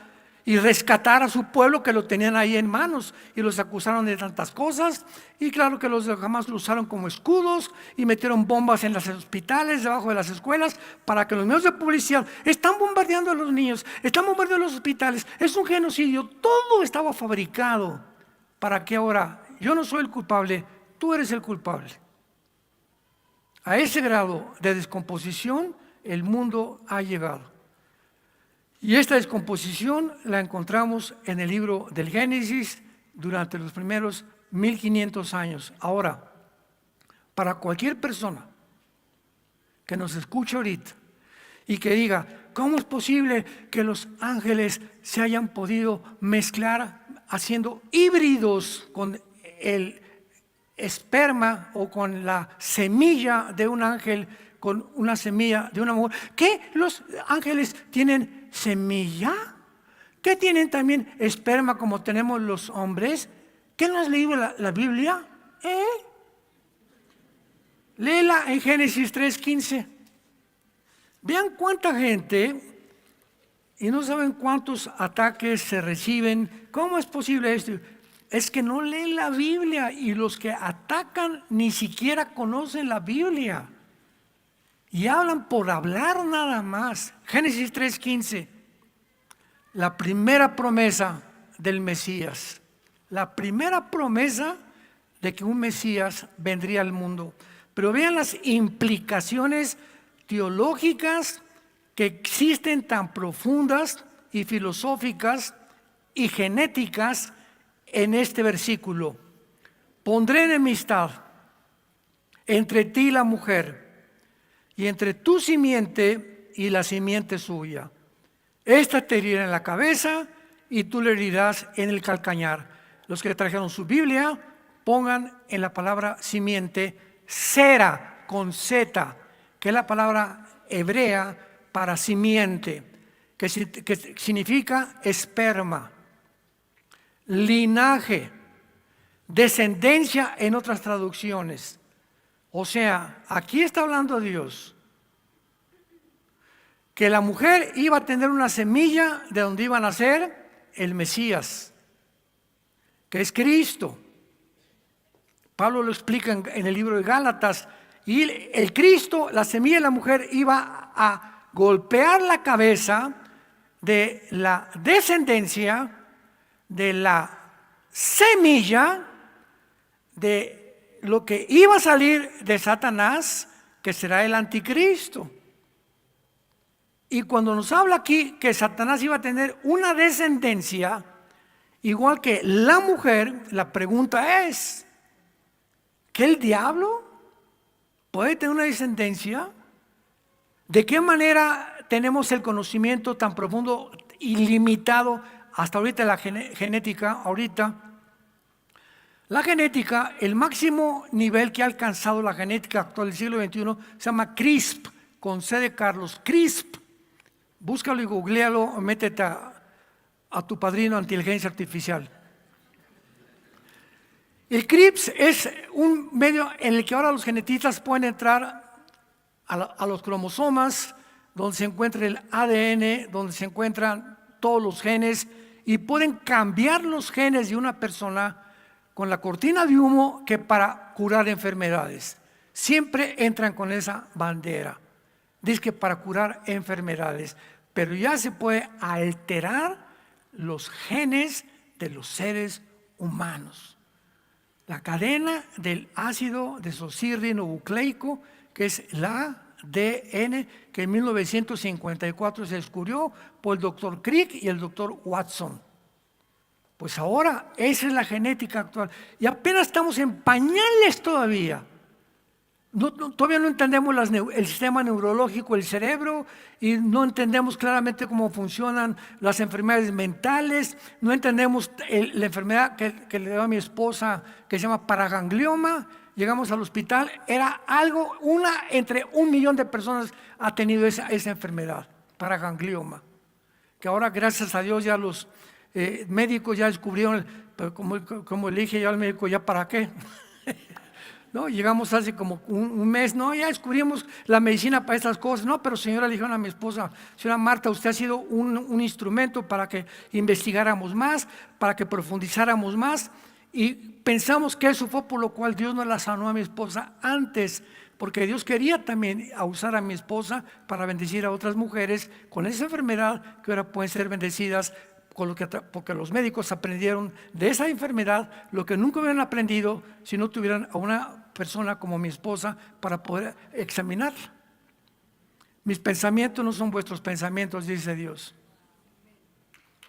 Y rescatar a su pueblo que lo tenían ahí en manos y los acusaron de tantas cosas. Y claro que los de Hamas lo usaron como escudos y metieron bombas en los hospitales, debajo de las escuelas, para que los medios de publicidad están bombardeando a los niños, están bombardeando los hospitales. Es un genocidio, todo estaba fabricado para que ahora yo no soy el culpable, tú eres el culpable. A ese grado de descomposición el mundo ha llegado. Y esta descomposición la encontramos en el libro del Génesis durante los primeros 1500 años. Ahora, para cualquier persona que nos escuche ahorita y que diga, ¿cómo es posible que los ángeles se hayan podido mezclar haciendo híbridos con el esperma o con la semilla de un ángel, con una semilla de una mujer? ¿Qué? ¿Los ángeles tienen semilla? ¿Qué tienen también esperma como tenemos los hombres? ¿Qué no has leído la Biblia? Léela en Génesis 3:15. Vean cuánta gente y no saben cuántos ataques se reciben. ¿Cómo es posible esto? Es que no leen la Biblia y los que atacan ni siquiera conocen la Biblia y hablan por hablar nada más. Génesis 3:15, la primera promesa del Mesías, la primera promesa de que un Mesías vendría al mundo. Pero vean las implicaciones teológicas que existen, tan profundas y filosóficas y genéticas en este versículo. Pondré enemistad entre ti y la mujer, y entre tu simiente y la simiente suya. Esta te herirá en la cabeza y tú le herirás en el calcañar. Los que trajeron su Biblia, pongan en la palabra simiente sera con Z, que es la palabra hebrea para simiente, que significa esperma, linaje, descendencia en otras traducciones. O sea, aquí está hablando Dios que la mujer iba a tener una semilla de donde iba a nacer el Mesías, que es Cristo. Pablo lo explica en el libro de Gálatas. Y el Cristo, la semilla de la mujer, iba a golpear la cabeza de la descendencia, de la semilla, de lo que iba a salir de Satanás, que será el anticristo. Y cuando nos habla aquí que Satanás iba a tener una descendencia igual que la mujer, la pregunta es, ¿que el diablo puede tener una descendencia? ¿De qué manera tenemos el conocimiento tan profundo y limitado hasta ahorita la genética? La genética, el máximo nivel que ha alcanzado la genética actual del siglo XXI se llama CRISP, con C de Carlos, CRISP. Búscalo y googlealo, o métete a tu padrino de inteligencia artificial. El CRISP es un medio en el que ahora los genetistas pueden entrar a los cromosomas, donde se encuentra el ADN, donde se encuentran todos los genes, y pueden cambiar los genes de una persona con la cortina de humo que para curar enfermedades. Siempre entran con esa bandera. Dice que para curar enfermedades, pero ya se puede alterar los genes de los seres humanos. La cadena del ácido desoxirribonucleico, que es el ADN, que en 1954 se descubrió por el doctor Crick y el doctor Watson. Pues ahora esa es la genética actual. Y apenas estamos en pañales todavía. Todavía no entendemos el sistema neurológico del cerebro y no entendemos claramente cómo funcionan las enfermedades mentales, no entendemos la enfermedad que le dio a mi esposa que se llama paraganglioma. Llegamos al hospital, era algo, entre 1 millón de personas ha tenido esa enfermedad, paraganglioma, que ahora gracias a Dios ya los médicos ya descubrieron, pero como le dije yo al médico, ¿ya para qué? No, llegamos hace como un mes, no, ya descubrimos la medicina para estas cosas, no, pero señora, le dijeron a mi esposa, señora Marta, usted ha sido un instrumento para que investigáramos más, para que profundizáramos más, y pensamos que eso fue por lo cual Dios no la sanó a mi esposa antes, porque Dios quería también usar a mi esposa para bendecir a otras mujeres con esa enfermedad que ahora pueden ser bendecidas, porque los médicos aprendieron de esa enfermedad lo que nunca hubieran aprendido si no tuvieran a una persona como mi esposa para poder examinarla. Mis pensamientos no son vuestros pensamientos, dice Dios,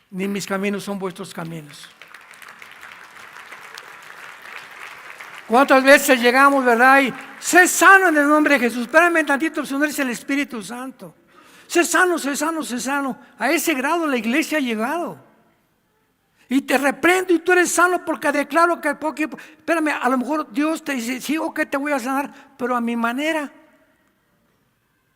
ni mis caminos son vuestros caminos. ¿Cuántas veces llegamos, verdad? Y sé sano en el nombre de Jesús. Espérame tantito, si no eres el Espíritu Santo. Sé sano, sé sano, sé sano. A ese grado la iglesia ha llegado. Y te reprendo y tú eres sano porque declaro que... Espérame, a lo mejor Dios te dice, sí, ok, te voy a sanar, pero a mi manera.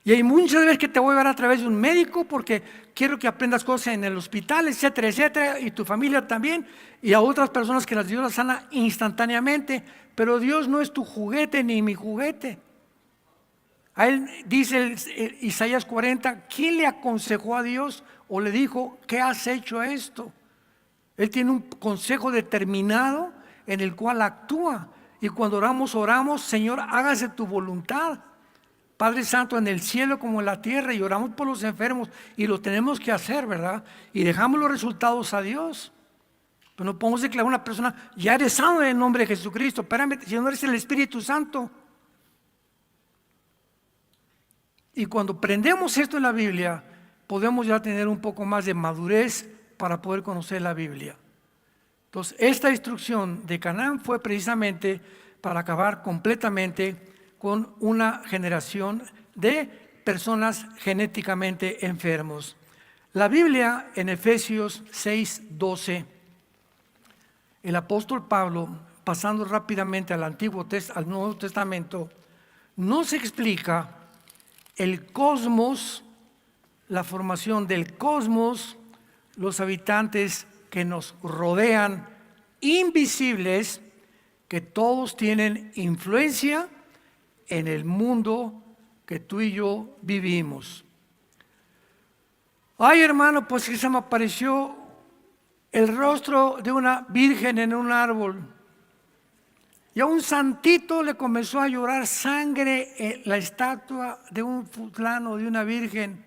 Y hay muchas veces que te voy a ver a través de un médico porque quiero que aprendas cosas en el hospital, etcétera, etcétera, y tu familia también, y a otras personas que Dios las sana instantáneamente, pero Dios no es tu juguete ni mi juguete. A él dice Isaías 40, ¿quién le aconsejó a Dios o le dijo, ¿qué has hecho esto? Él tiene un consejo determinado en el cual actúa, y cuando oramos, Señor, hágase tu voluntad. Padre Santo, en el cielo como en la tierra, y oramos por los enfermos, y lo tenemos que hacer, ¿verdad? Y dejamos los resultados a Dios. Pero no podemos declarar a una persona, ya eres sano en el nombre de Jesucristo. Espérame, si no eres el Espíritu Santo. Y cuando aprendemos esto en la Biblia, podemos ya tener un poco más de madurez para poder conocer la Biblia. Entonces, esta instrucción de Canaán fue precisamente para acabar completamente con una generación de personas genéticamente enfermos. La Biblia en Efesios 6:12, el apóstol Pablo, pasando rápidamente al Nuevo Testamento, nos explica el cosmos, la formación del cosmos, los habitantes que nos rodean, invisibles, que todos tienen influencia en el mundo que tú y yo vivimos. Ay, hermano, pues que se me apareció el rostro de una virgen en un árbol. Y a un santito le comenzó a llorar sangre en la estatua de un fulano, de una virgen.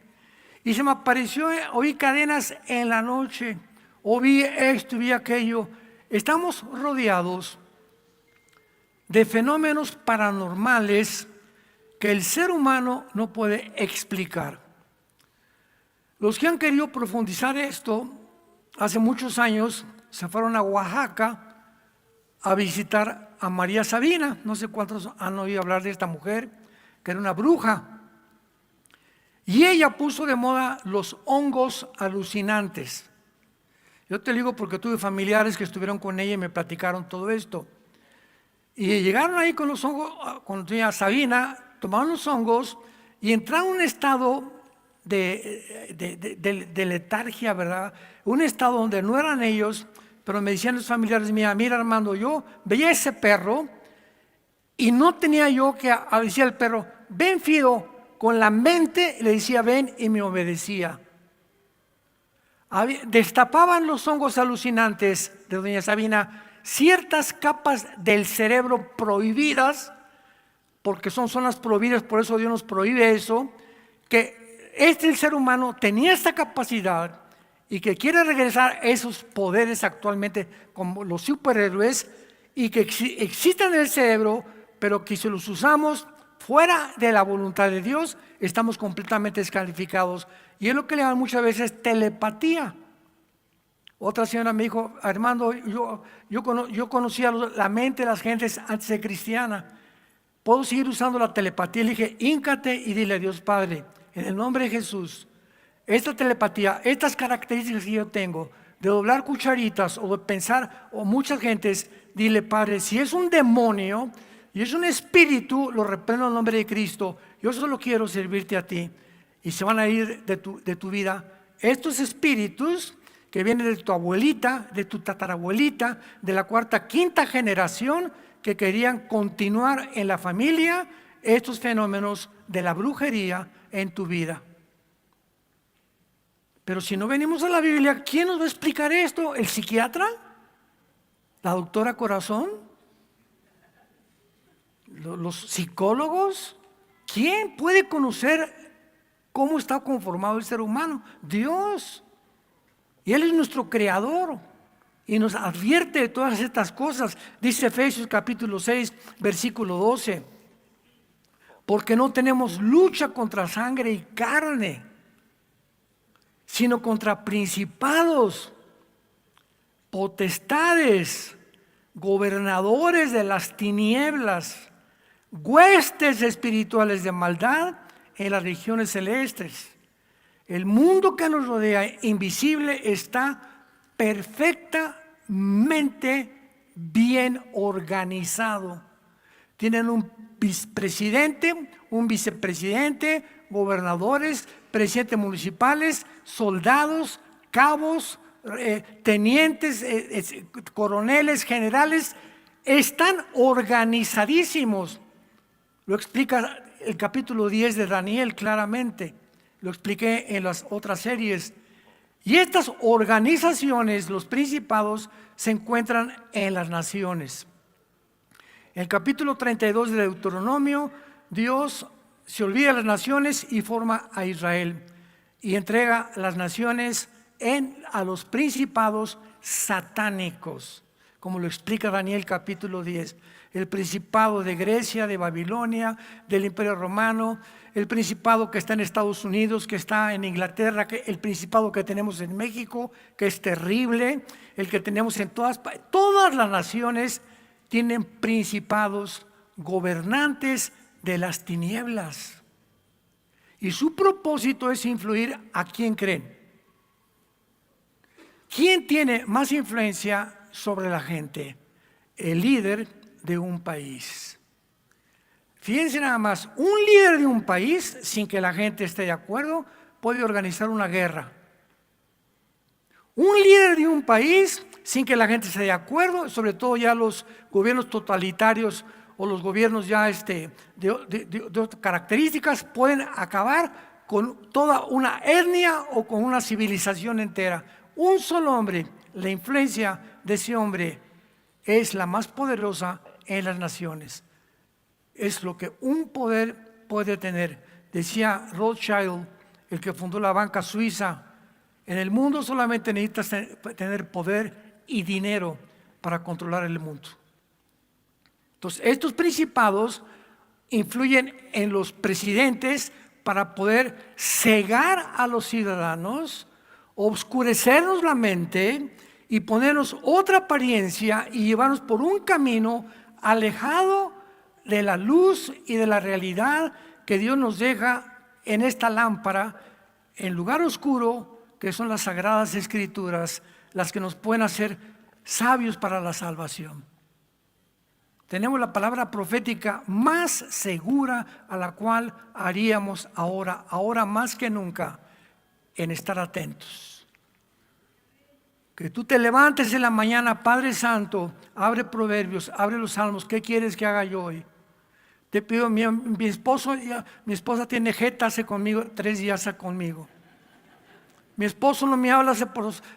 Y se me apareció, oí cadenas en la noche, o vi esto, vi aquello. Estamos rodeados de fenómenos paranormales que el ser humano no puede explicar. Los que han querido profundizar esto, hace muchos años se fueron a Oaxaca a visitar a María Sabina. No sé cuántos han oído hablar de esta mujer, que era una bruja. Y ella puso de moda los hongos alucinantes. Yo te digo porque tuve familiares que estuvieron con ella y me platicaron todo esto. Y llegaron ahí con los hongos, con doña Sabina, tomaron los hongos y entraron en un estado de letargia, ¿verdad? Un estado donde no eran ellos, pero me decían los familiares, mira Armando, yo veía ese perro y no tenía yo que decía al perro, ven Fido, con la mente le decía ven y me obedecía. Destapaban los hongos alucinantes de doña Sabina ciertas capas del cerebro prohibidas, porque son zonas prohibidas, por eso Dios nos prohíbe eso, que el ser humano tenía esta capacidad y que quiere regresar esos poderes actualmente como los superhéroes, y que existen en el cerebro, pero que si los usamos fuera de la voluntad de Dios, estamos completamente descalificados. Y es lo que le llaman muchas veces telepatía. Otra señora me dijo: Armando, yo conocía la mente de las gentes antes de cristiana. ¿Puedo seguir usando la telepatía? Le dije: híncate y dile a Dios Padre, en el nombre de Jesús, esta telepatía, estas características que yo tengo, de doblar cucharitas o de pensar, o muchas gentes, dile: Padre, si es un demonio y es un espíritu, lo reprendo en el nombre de Cristo. Yo solo quiero servirte a ti. Y se van a ir de tu vida estos espíritus que vienen de tu abuelita, de tu tatarabuelita, de la cuarta, quinta generación, que querían continuar en la familia estos fenómenos de la brujería en tu vida. Pero si no venimos a la Biblia, ¿quién nos va a explicar esto? ¿El psiquiatra? ¿La doctora Corazón? ¿Los psicólogos? ¿Quién puede conocer cómo está conformado el ser humano? Dios. Y Él es nuestro creador y nos advierte de todas estas cosas. Dice Efesios capítulo 6, versículo 12: porque no tenemos lucha contra sangre y carne, sino contra principados, potestades, gobernadores de las tinieblas, huestes espirituales de maldad en las regiones celestes. El mundo que nos rodea, invisible, está perfectamente bien organizado. Tienen un presidente, un vicepresidente, gobernadores, presidentes municipales, soldados, cabos, tenientes, coroneles, generales. Están organizadísimos. Lo explica el capítulo 10 de Daniel claramente. Lo expliqué en las otras series. Y estas organizaciones, los principados, se encuentran en las naciones. En el capítulo 32 de Deuteronomio, Dios se olvida de las naciones y forma a Israel. Y entrega las naciones a los principados satánicos, como lo explica Daniel capítulo 10. El principado de Grecia, de Babilonia, del Imperio Romano, el principado que está en Estados Unidos, que está en Inglaterra, el principado que tenemos en México, que es terrible, el que tenemos en todas las naciones tienen principados, gobernantes de las tinieblas. Y su propósito es influir a quién creen. ¿Quién tiene más influencia sobre la gente? El líder de un país. Fíjense nada más, un líder de un país, sin que la gente esté de acuerdo, puede organizar una guerra. Un líder de un país, sin que la gente esté de acuerdo, sobre todo ya los gobiernos totalitarios o los gobiernos ya de otras características, pueden acabar con toda una etnia o con una civilización entera. Un solo hombre, la influencia de ese hombre es la más poderosa en las naciones. Es lo que un poder puede tener. Decía Rothschild, el que fundó la banca suiza: en el mundo solamente necesitas tener poder y dinero para controlar el mundo. Entonces, estos principados influyen en los presidentes para poder cegar a los ciudadanos, obscurecernos la mente y ponernos otra apariencia y llevarnos por un camino alejado de la luz y de la realidad que Dios nos deja en esta lámpara, en lugar oscuro, que son las sagradas escrituras, las que nos pueden hacer sabios para la salvación. Tenemos la palabra profética más segura a la cual haríamos ahora más que nunca, en estar atentos. Que tú te levantes en la mañana: Padre Santo, abre Proverbios, abre los Salmos, ¿qué quieres que haga yo hoy? Te pido, mi esposa tiene jeta hace conmigo 3 días conmigo. Mi esposo no me habla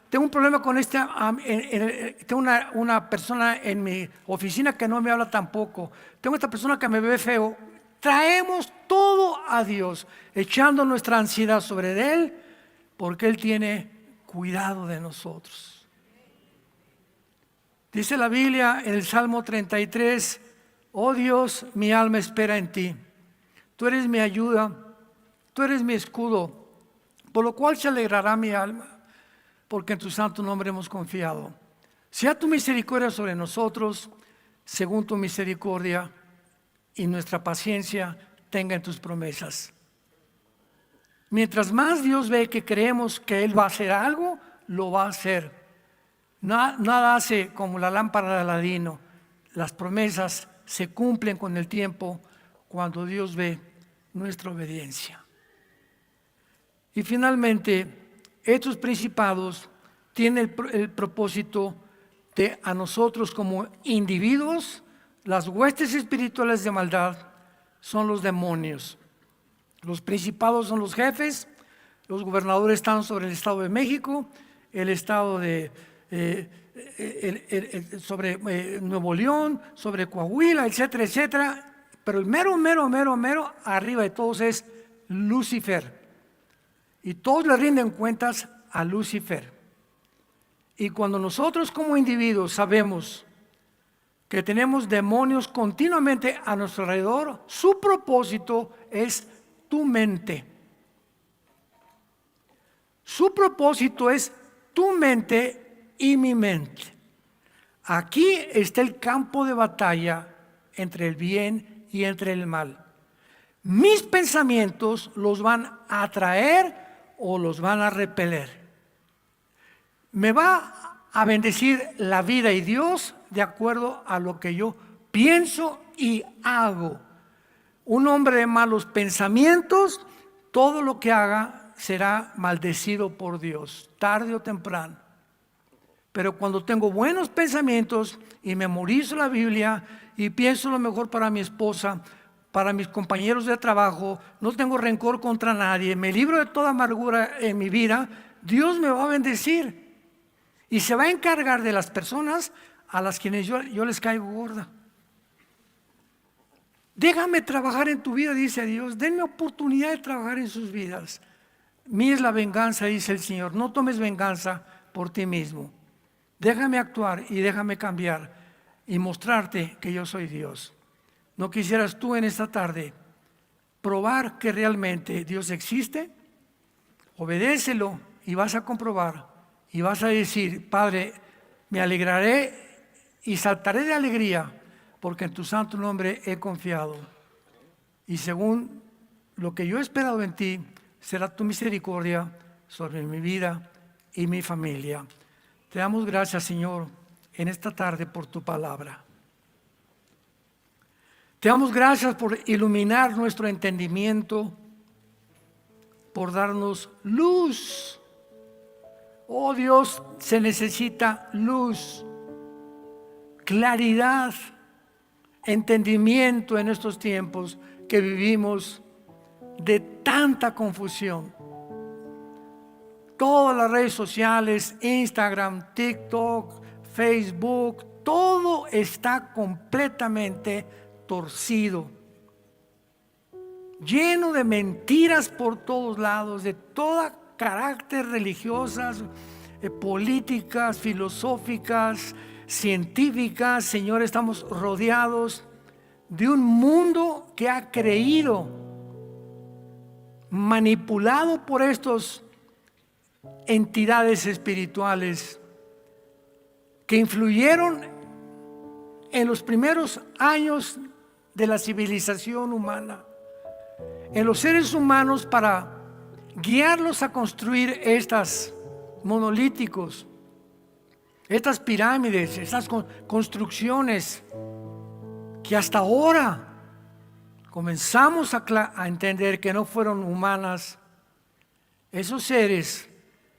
tengo un problema con tengo una persona en mi oficina que no me habla tampoco. Tengo esta persona que me ve feo. Traemos todo a Dios, echando nuestra ansiedad sobre Él, porque Él tiene cuidado de nosotros. Dice la Biblia en el Salmo 33, oh Dios, mi alma espera en ti. Tú eres mi ayuda, tú eres mi escudo, por lo cual se alegrará mi alma, porque en tu santo nombre hemos confiado. Sea tu misericordia sobre nosotros, según tu misericordia, y nuestra paciencia tenga en tus promesas. Mientras más Dios ve que creemos que Él va a hacer algo, lo va a hacer. Nada hace como la lámpara de Aladino. Las promesas se cumplen con el tiempo cuando Dios ve nuestra obediencia. Y finalmente, estos principados tienen el propósito de a nosotros como individuos, las huestes espirituales de maldad son los demonios. Los principados son los jefes, los gobernadores están sobre el Estado de México, el Estado de sobre Nuevo León, sobre Coahuila, etcétera, etcétera. Pero el mero arriba de todos es Lucifer. Y todos le rinden cuentas a Lucifer. Y cuando nosotros como individuos sabemos que tenemos demonios continuamente a nuestro alrededor, su propósito es tu mente. Su propósito es tu mente y mi mente. Aquí está el campo de batalla entre el bien y entre el mal. Mis pensamientos los van a atraer o los van a repeler. Me va a bendecir la vida y Dios de acuerdo a lo que yo pienso y hago. Un hombre de malos pensamientos, todo lo que haga será maldecido por Dios, tarde o temprano. Pero cuando tengo buenos pensamientos y memorizo la Biblia y pienso lo mejor para mi esposa, para mis compañeros de trabajo, no tengo rencor contra nadie, me libro de toda amargura en mi vida, Dios me va a bendecir y se va a encargar de las personas a las quienes yo les caigo gorda. Déjame trabajar en tu vida, dice Dios, denme oportunidad de trabajar en sus vidas. Mía es la venganza, dice el Señor, no tomes venganza por ti mismo. Déjame actuar y déjame cambiar y mostrarte que yo soy Dios. ¿No quisieras tú en esta tarde probar que realmente Dios existe? Obedécelo y vas a comprobar y vas a decir, Padre, me alegraré y saltaré de alegría porque en tu santo nombre he confiado. Y según lo que yo he esperado en ti, será tu misericordia sobre mi vida y mi familia. Te damos gracias, Señor, en esta tarde por tu palabra. Te damos gracias por iluminar nuestro entendimiento, por darnos luz. Oh Dios, se necesita luz, claridad, entendimiento en estos tiempos que vivimos de tanta confusión. Todas las redes sociales, Instagram, TikTok, Facebook, todo está completamente torcido, lleno de mentiras por todos lados, de todo carácter religiosas, políticas, filosóficas, científicas. Señor, estamos rodeados de un mundo que ha creído, manipulado por estos entidades espirituales que influyeron en los primeros años de la civilización humana, en los seres humanos, para guiarlos a construir estas monolíticos, estas pirámides, estas construcciones que hasta ahora comenzamos a entender que no fueron humanas. Esos seres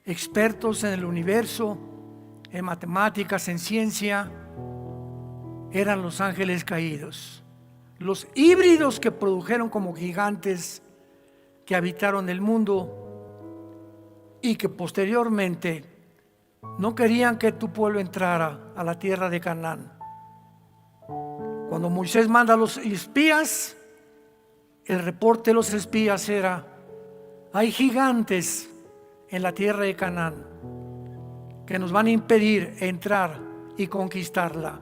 expertos en el universo, en matemáticas, en ciencia, eran los ángeles caídos, los híbridos que produjeron como gigantes que habitaron el mundo y que posteriormente no querían que tu pueblo entrara a la tierra de Canaán. Cuando Moisés manda a los espías, el reporte de los espías era: hay gigantes en la tierra de Canaán que nos van a impedir entrar y conquistarla.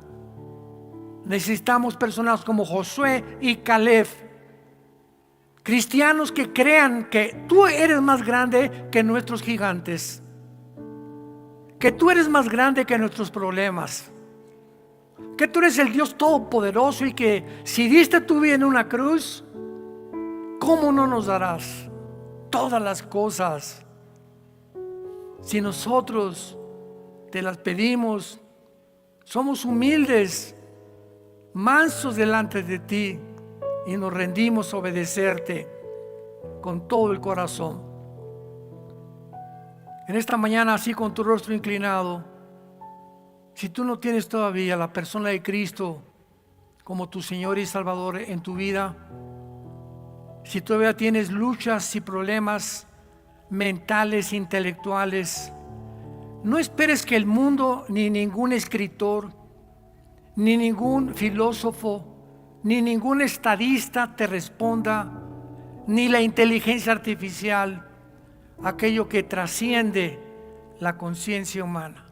Necesitamos personas como Josué y Caleb, cristianos que crean que tú eres más grande que nuestros gigantes, que tú eres más grande que nuestros problemas, que tú eres el Dios todopoderoso y que si diste tu vida en una cruz, ¿cómo no nos darás todas las cosas si nosotros te las pedimos? Somos humildes, mansos delante de ti y nos rendimos a obedecerte con todo el corazón. En esta mañana, así con tu rostro inclinado, si tú no tienes todavía la persona de Cristo como tu Señor y Salvador en tu vida, si todavía tienes luchas y problemas mentales, intelectuales, no esperes que el mundo, ni ningún escritor, ni ningún filósofo, ni ningún estadista te responda, ni la inteligencia artificial, aquello que trasciende la conciencia humana.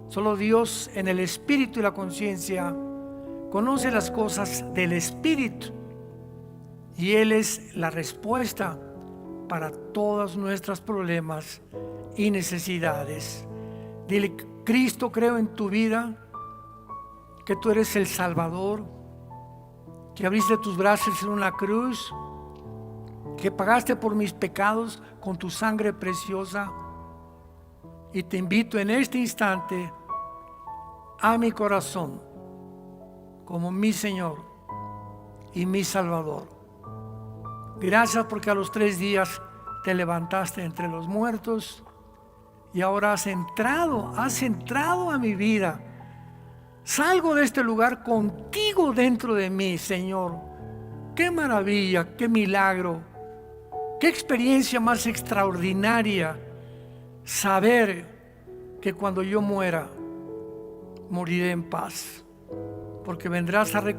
Solo Dios, en el espíritu y la conciencia, conoce las cosas del espíritu, y Él es la respuesta para todos nuestros problemas y necesidades. Dile: Cristo, creo en tu vida, que tú eres el Salvador, que abriste tus brazos en una cruz, que pagaste por mis pecados con tu sangre preciosa, y te invito en este instante a mi corazón como mi Señor y mi Salvador. Gracias porque a los 3 días te levantaste entre los muertos y ahora has entrado a mi vida. Salgo de este lugar contigo dentro de mí, Señor. Qué maravilla, qué milagro, qué experiencia más extraordinaria saber que cuando yo muera, moriré en paz, porque vendrás a recoger